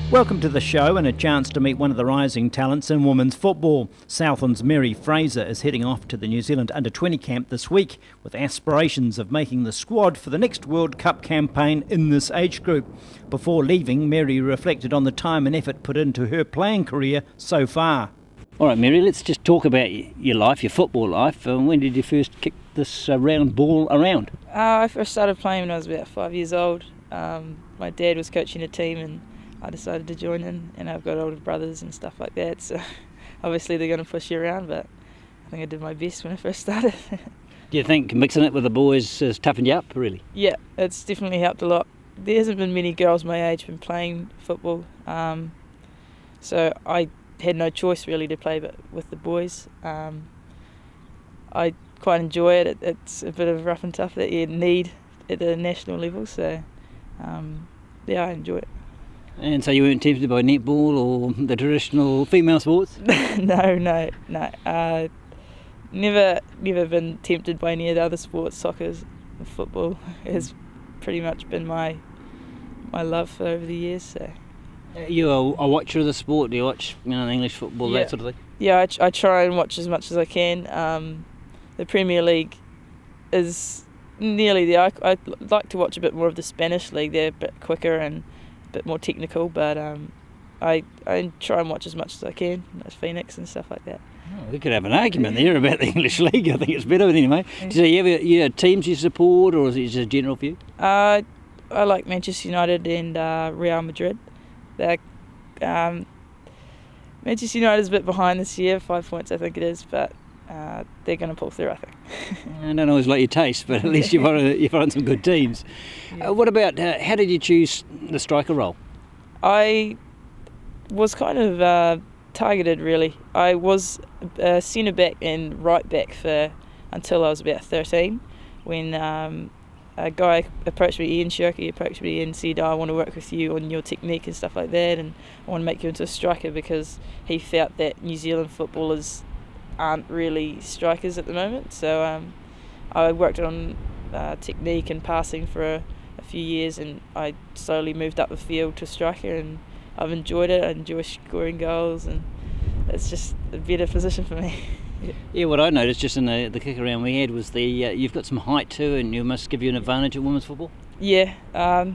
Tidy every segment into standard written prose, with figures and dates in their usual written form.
Welcome to the show and a chance to meet one of the rising talents in women's football. Southland's Mary Fraser is heading off to the New Zealand Under-20 camp this week with aspirations of making the squad for the next World Cup campaign in this age group. Before leaving, Mary reflected on the time and effort put into her playing career so far. All right, Mary, let's just talk about your life, your football life. When did you first kick this round ball around? I first started playing when I was about 5 years old. My dad was coaching a team and I decided to join in, and I've got older brothers and stuff like that, so obviously they're going to push you around, but I think I did my best when I first started. Do you think mixing it with the boys has toughened you up, really? Yeah, it's definitely helped a lot. There hasn't been many girls my age been playing football, so I had no choice really to play but with the boys. I quite enjoy it. It's a bit of rough and tough that you need at the national level, so yeah, I enjoy it. And so you weren't tempted by netball or the traditional female sports? No. Never been tempted by any of the other sports. Soccer, football has pretty much been my love for over the years. So. Are you a watcher of the sport? Do you watch English football, that sort of thing? Yeah, I try and watch as much as I can. The Premier League is nearly there. I like to watch a bit more of the Spanish league. They're a bit quicker and a bit more technical, but I try and watch as much as I can, as Phoenix and stuff like that. Oh, we could have an argument there about the English league. I think it's better, but anyway. So you have teams you support, or is it just a general view? I like Manchester United and Real Madrid. Manchester United's a bit behind this year, 5 points I think it is, but they're going to pull through, I think. I don't always like your taste, but at least you've run some good teams. Yeah. What about, how did you choose the striker role? I was kind of targeted, really. I was centre back and right back until I was about 13, when a guy approached me, Ian Shirky approached me and said, I want to work with you on your technique and stuff like that, and I want to make you into a striker, because he felt that New Zealand footballers aren't really strikers at the moment. So I worked on technique and passing for a few years, and I slowly moved up the field to striker, and I've enjoyed it. I enjoy scoring goals, and it's just a better position for me. Yeah, what I noticed just in the kick around we had was you've got some height too, and you must give you an advantage in women's football. Yeah, I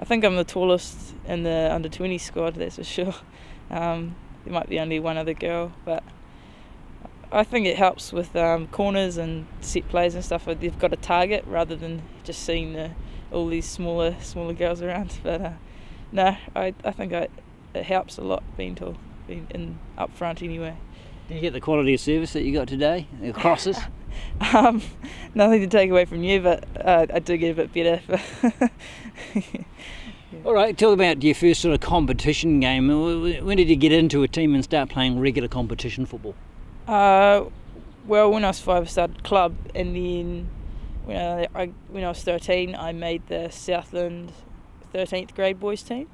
think I'm the tallest in the under-20 squad, that's for sure. There might be only one other girl, but I think it helps with corners and set plays and stuff. They've got a target rather than just seeing all these smaller girls around. But no, I think it helps a lot being tall, being in up front anyway. Did you get the quality of service that you got today? The crosses? Nothing to take away from you, but I do get a bit better. Yeah. All right, talk about your first sort of competition game. When did you get into a team and start playing regular competition football? Well, when I was 5, I started club, and then when I was 13, I made the Southland 13th grade boys team,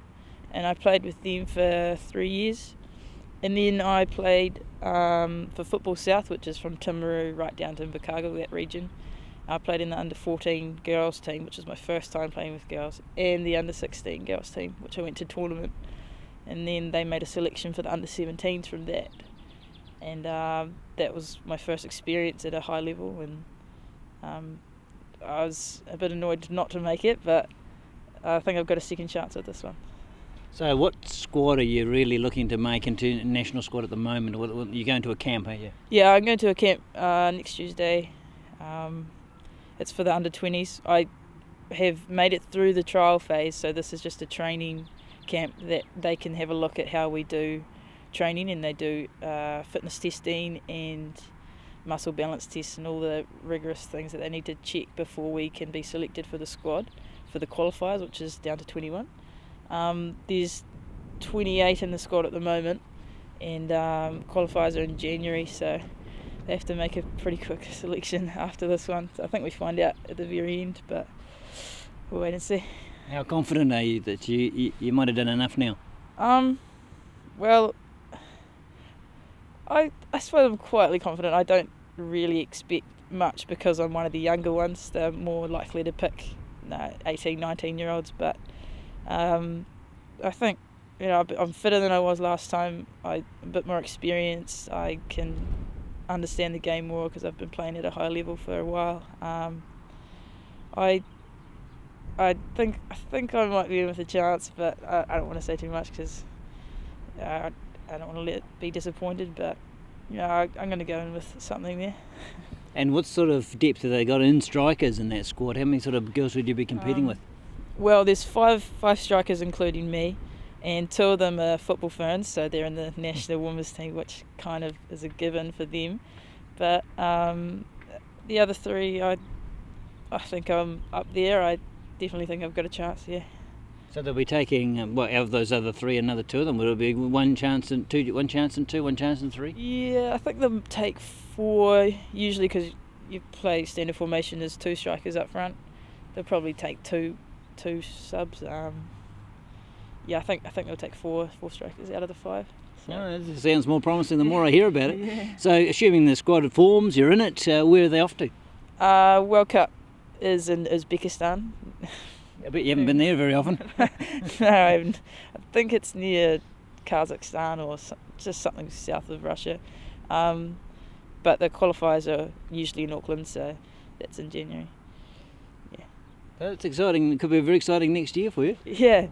and I played with them for 3 years. And then I played for Football South, which is from Timaru right down to Invercargill, that region. I played in the under-14 girls team, which was my first time playing with girls, and the under-16 girls team, which I went to tournament. And then they made a selection for the under-17s from that. And that was my first experience at a high level, and I was a bit annoyed not to make it, but I think I've got a second chance at this one. So what squad are you really looking to make into national squad at the moment? You're going to a camp, aren't you? Yeah, I'm going to a camp next Tuesday. It's for the under-20s. I have made it through the trial phase, so this is just a training camp that they can have a look at how we do training, and they do fitness testing and muscle balance tests and all the rigorous things that they need to check before we can be selected for the squad for the qualifiers, which is down to 21. There's 28 in the squad at the moment, and qualifiers are in January, so they have to make a pretty quick selection after this one. So I think we find out at the very end, but we'll wait and see. How confident are you that you might have done enough now? Well, I suppose I'm quietly confident. I don't really expect much because I'm one of the younger ones. They're more likely to pick 18, 19-year-olds, but I think I'm fitter than I was last time. I'm a bit more experienced. I can understand the game more because I've been playing at a high level for a while. I think I might be in with a chance, but I don't want to say too much because I don't want to be disappointed. But I'm going to go in with something there. And what sort of depth have they got in strikers in that squad? How many sort of girls would you be competing with? Well, there's five strikers, including me, and 2 of them are football ferns, so they're in the national women's team, which kind of is a given for them. But the other 3, I think I'm up there. I definitely think I've got a chance, yeah. So they'll be taking, out of those other 3, another 2 of them? Will it be one chance and 2, one chance and 2, one chance and 3? Yeah, I think they'll take 4, usually because you play standard formation as 2 strikers up front. They'll probably take two subs. I think they'll take 4 strikers out of the 5. So. Oh, that sounds more promising the more I hear about it. Yeah. So assuming the squad forms, you're in it, where are they off to? World Cup is in Uzbekistan. I bet you haven't been there very often. No, I haven't. I think it's near Kazakhstan or just something south of Russia. But the qualifiers are usually in Auckland, so that's in January. Yeah. That's exciting. It could be very exciting next year for you. Yeah.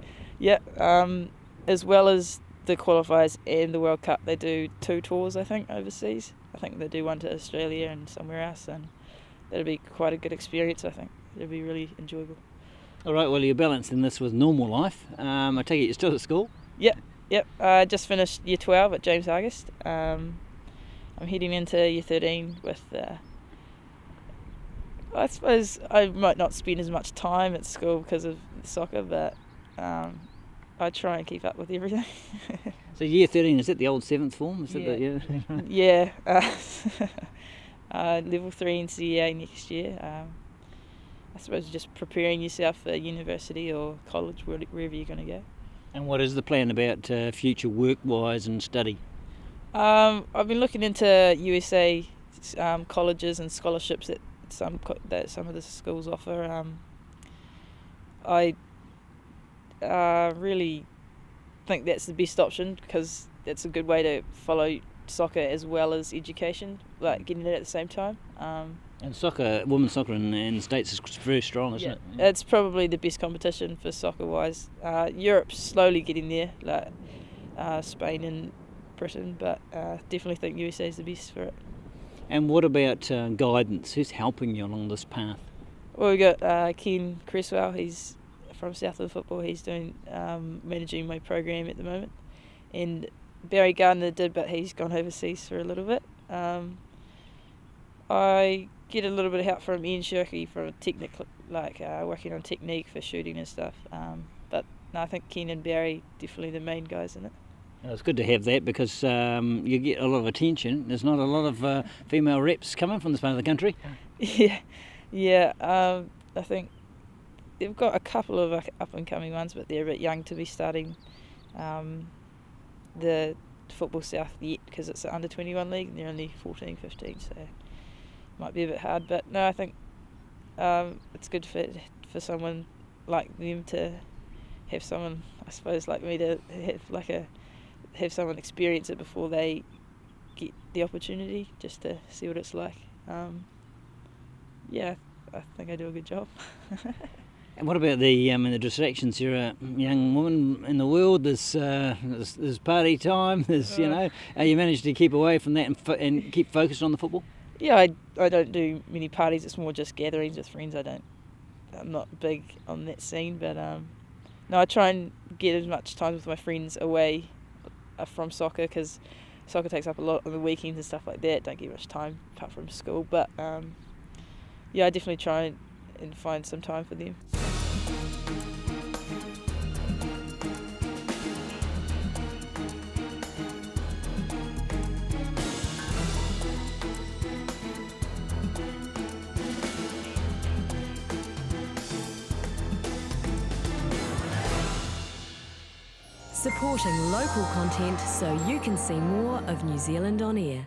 As well as the qualifiers and the World Cup, they do 2 tours, I think, overseas. I think they do one to Australia and somewhere else, and that'll be quite a good experience, I think. It'll be really enjoyable. All right, well, you're balancing this with normal life. I take it you're still at school? Yep. I just finished Year 12 at James August. I'm heading into Year 13 with... I suppose I might not spend as much time at school because of soccer, but I try and keep up with everything. So Year 13, is that the old 7th form? Is Yeah. It Yeah. Level 3 in CEA next year. I suppose just preparing yourself for university or college, wherever you're going to go. And what is the plan about future work-wise and study? I've been looking into USA colleges and scholarships that some of the schools offer. I really think that's the best option because that's a good way to follow soccer as well as education, like getting it at the same time. And soccer, women's soccer in the States is very strong, isn't it? Yeah. It's probably the best competition for soccer-wise. Europe's slowly getting there, like Spain and Britain, but definitely think USA is the best for it. And what about guidance? Who's helping you along this path? Well, we got Ken Cresswell. He's from Southland Football. He's doing managing my program at the moment, and Barry Gardner did, but he's gone overseas for a little bit. I get a little bit of help from Ian Shirky for working on technique for shooting and stuff. But no, I think Ken and Barry definitely the main guys in it. And it's good to have that because you get a lot of attention. There's not a lot of female reps coming from this part of the country. Yeah. I think they've got a couple of up and coming ones, but they're a bit young to be starting the Football South yet because it's an under 21 league and they're only 14, 15, so it might be a bit hard. But no, I think it's good for someone like them to have someone, I suppose, like me to have someone experience it before they get the opportunity, just to see what it's like. I think I do a good job. And what about the distractions? You're a young woman in the world. There's party time. There's you manage to keep away from that and keep focused on the football. Yeah, I don't do many parties. It's more just gatherings with friends. I'm not big on that scene, but no, I try and get as much time with my friends away from soccer because soccer takes up a lot on the weekends and stuff like that. Don't get much time apart from school, but I definitely try and find some time for them. Supporting local content so you can see more of New Zealand on air.